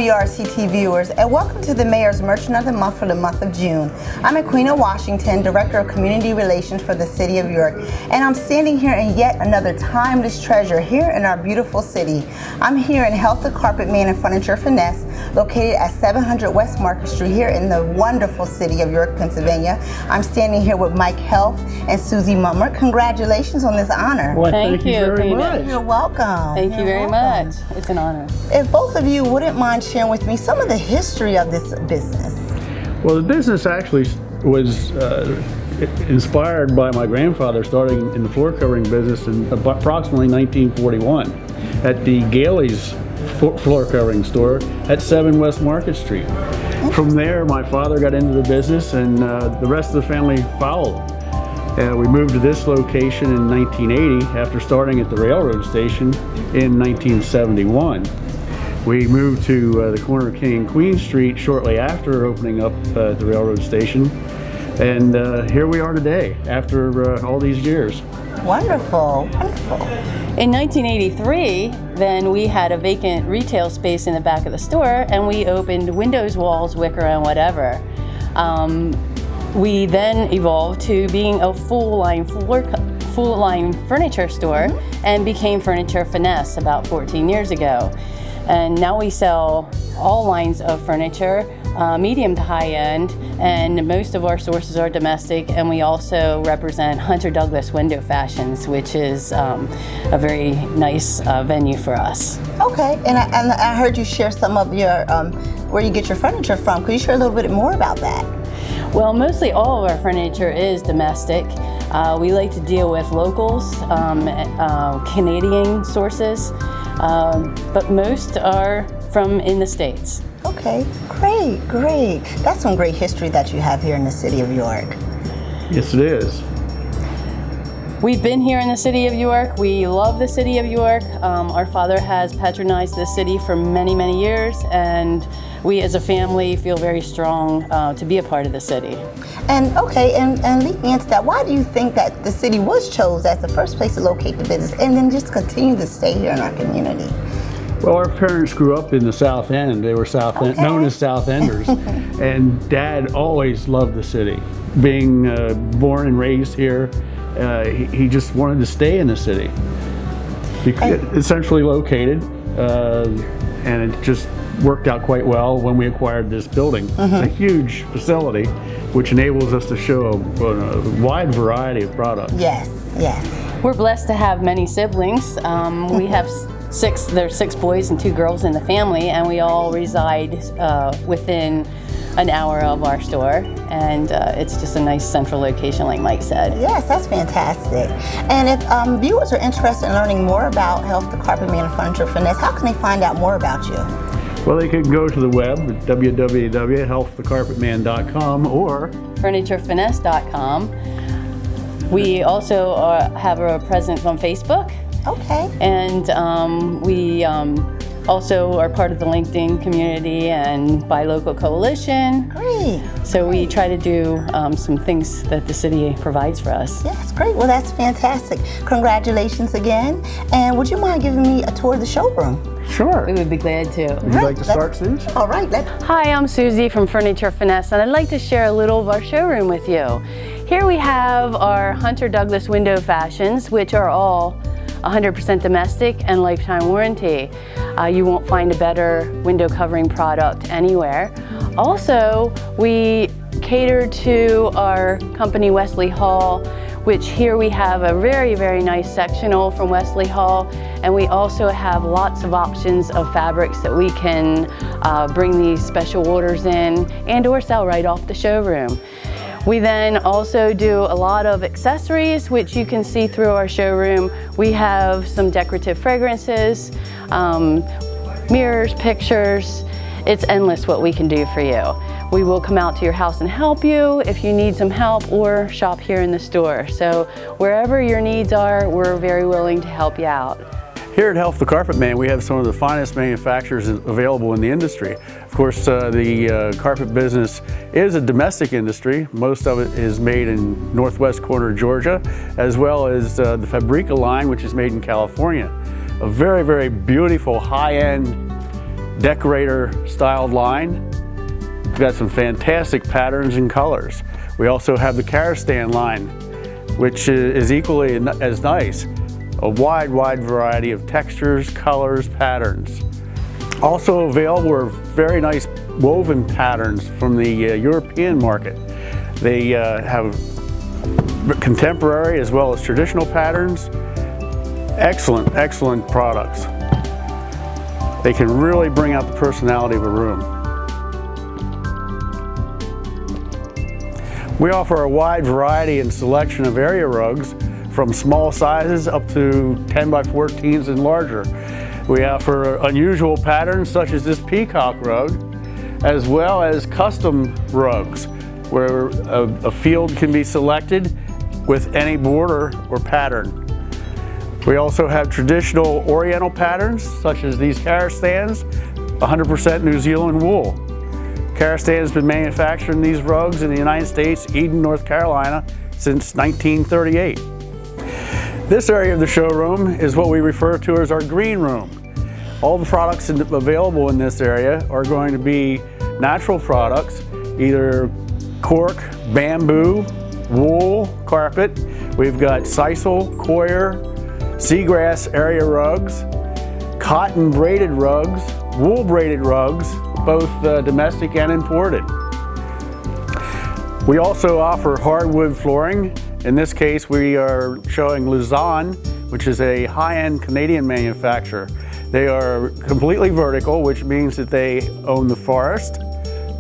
WRCT viewers, and welcome to the Mayor's Merchant of the Month for the month of June. I'm Aquina Washington, Director of Community Relations for the City of York, and I'm standing here in yet another timeless treasure here in our beautiful city. I'm here in Health the Carpet Man and Furniture Finesse, located at 700 West Market Street here in the wonderful city of York, Pennsylvania. I'm standing here with Mike Health and Susie Mummer. Congratulations on this honor. Well, thank you very much. You're welcome. Thank you very much. It's an honor. If both of you wouldn't mind sharing with me some of the history of this business. Well, the business actually was inspired by my grandfather starting in the floor covering business in approximately 1941 at the Gailey's floor covering store at 7 West Market Street. From there, my father got into the business and the rest of the family followed. We moved to this location in 1980 after starting at the railroad station in 1971. We moved to the corner of King and Queen Street shortly after opening up the railroad station. And here we are today after all these years. Wonderful, wonderful. In 1983, then we had a vacant retail space in the back of the store and we opened windows, walls, wicker, and whatever. We then evolved to being a full-line furniture store and became Furniture Finesse about 14 years ago. And now we sell all lines of furniture, medium to high end, and most of our sources are domestic, and we also represent Hunter Douglas Window Fashions, which is a very nice venue for us. Okay, and I heard you share some of your, where you get your furniture from. Could you share a little bit more about that? Well, mostly all of our furniture is domestic. We like to deal with locals, Canadian sources, but most are from in the States. Okay, great, great. That's some great history that you have here in the city of York. Yes, it is. We've been here in the city of York. We love the city of York. Our father has patronized this city for many, many years, and we as a family feel very strong to be a part of the city. And okay, and lead me into that. Why do you think that the city was chosen as the first place to locate the business and then just continue to stay here in our community? Well, our parents grew up in the South End. They were known as South Enders. And Dad always loved the city. Being born and raised here, he just wanted to stay in the city. It's centrally located, and it just worked out quite well when we acquired this building. It's a huge facility, which enables us to show a wide variety of products. Yes, yes. We're blessed to have many siblings. We have there's 6 boys and 2 girls in the family, and we all reside within an hour of our store, and it's just a nice central location, like Mike said. Yes, that's fantastic. And if viewers are interested in learning more about Health the Carpet Man and Furniture Finesse, how can they find out more about you? Well, they can go to the web at www.healththecarpetman.com or furniturefinesse.com. We also have a presence on Facebook. Okay. And we also are part of the LinkedIn community and Buy Local Coalition. Great. So we try to do some things that the city provides for us. Yes, great. Well, that's fantastic. Congratulations again. And would you mind giving me a tour of the showroom? Sure. We would be glad to. Would you like to start, Suze? All right. Hi, I'm Susie from Furniture Finesse, and I'd like to share a little of our showroom with you. Here we have our Hunter Douglas Window Fashions, which are all 100% domestic and lifetime warranty. You won't find a better window covering product anywhere. Also, we cater to our company Wesley Hall, which here we have a very, very nice sectional from Wesley Hall, and we also have lots of options of fabrics that we can bring these special orders in and or sell right off the showroom. We then also do a lot of accessories, which you can see through our showroom. We have some decorative fragrances, mirrors, pictures. It's endless what we can do for you. We will come out to your house and help you if you need some help, or shop here in the store. So wherever your needs are, we're very willing to help you out. Here at Health the Carpet Man, we have some of the finest manufacturers available in the industry. Of course, the carpet business is a domestic industry. Most of it is made in northwest corner of Georgia, as well as the Fabrica line, which is made in California. A very, very beautiful, high-end decorator styled line. We've got some fantastic patterns and colors. We also have the Karastan line, which is equally as nice. A wide variety of textures, colors, patterns. Also available are very nice woven patterns from the European market. They have contemporary as well as traditional patterns. Excellent products. They can really bring out the personality of a room. We offer a wide variety and selection of area rugs from small sizes up to 10 by 14s and larger. We offer unusual patterns such as this peacock rug, as well as custom rugs where a field can be selected with any border or pattern. We also have traditional oriental patterns such as these Karastans, 100% New Zealand wool. Karastan has been manufacturing these rugs in the United States, Eden, North Carolina, since 1938. This area of the showroom is what we refer to as our green room. All the products available in this area are going to be natural products, either cork, bamboo, wool, carpet. We've got sisal, coir, seagrass area rugs, cotton braided rugs, wool braided rugs, both domestic and imported. We also offer hardwood flooring. In this case, we are showing Luzon, which is a high-end Canadian manufacturer. They are completely vertical, which means that they own the forest,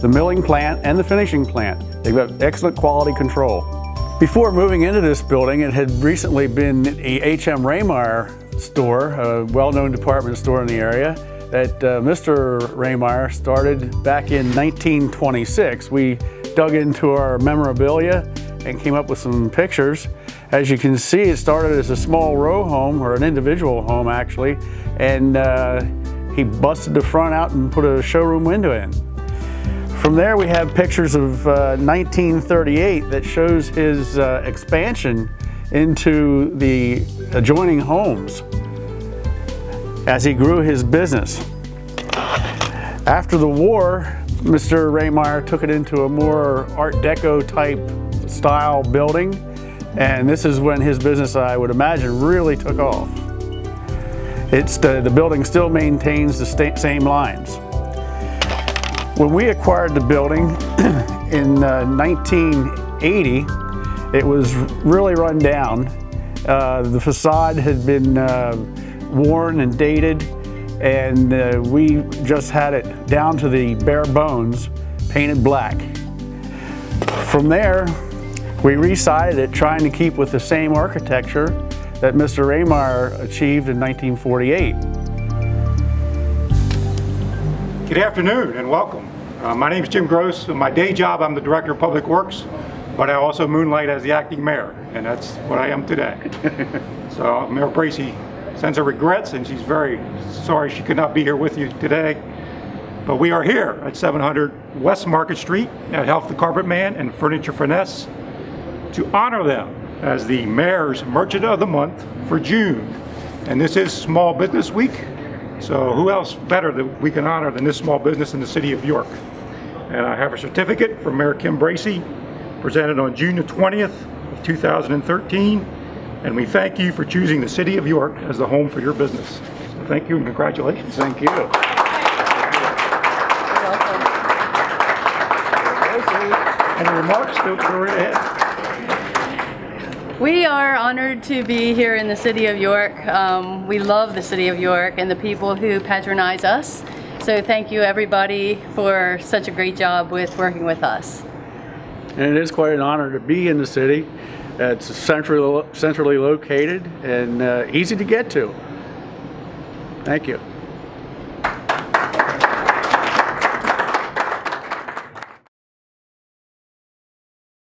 the milling plant, and the finishing plant. They've got excellent quality control. Before moving into this building, it had recently been a H.M. Rehmeyer store, a well-known department store in the area, that Mr. Rehmeyer started back in 1926. We dug into our memorabilia and came up with some pictures. As you can see, it started as a small row home, or an individual home actually, and he busted the front out and put a showroom window in. From there we have pictures of 1938 that shows his expansion into the adjoining homes as he grew his business. After the war, Mr. Rehmeyer took it into a more Art Deco type style building, and this is when his business, I would imagine, really took off. The building still maintains the same lines. When we acquired the building in 1980, it was really run down. The facade had been worn and dated, and we just had it down to the bare bones, painted black. From there, we resided it, trying to keep with the same architecture that Mr. Rehmeyer achieved in 1948. Good afternoon and welcome. My name is Jim Gross. In my day job, I'm the Director of Public Works, but I also moonlight as the acting mayor, and that's what I am today. So Mayor Bracy sends her regrets, and she's very sorry she could not be here with you today. But we are here at 700 West Market Street at Health the Carpet Man and Furniture Finesse to honor them as the Mayor's Merchant of the Month for June. And this is Small Business Week, so who else better that we can honor than this small business in the city of York. And I have a certificate from Mayor Kim Bracy, presented on June the 20th of 2013. And we thank you for choosing the city of York as the home for your business. So thank you and congratulations. Thank you. Any remarks? Go right ahead. We are honored to be here in the city of York. We love the city of York and the people who patronize us. So thank you everybody for such a great job with working with us. And it is quite an honor to be in the city. It's centrally located and easy to get to. Thank you.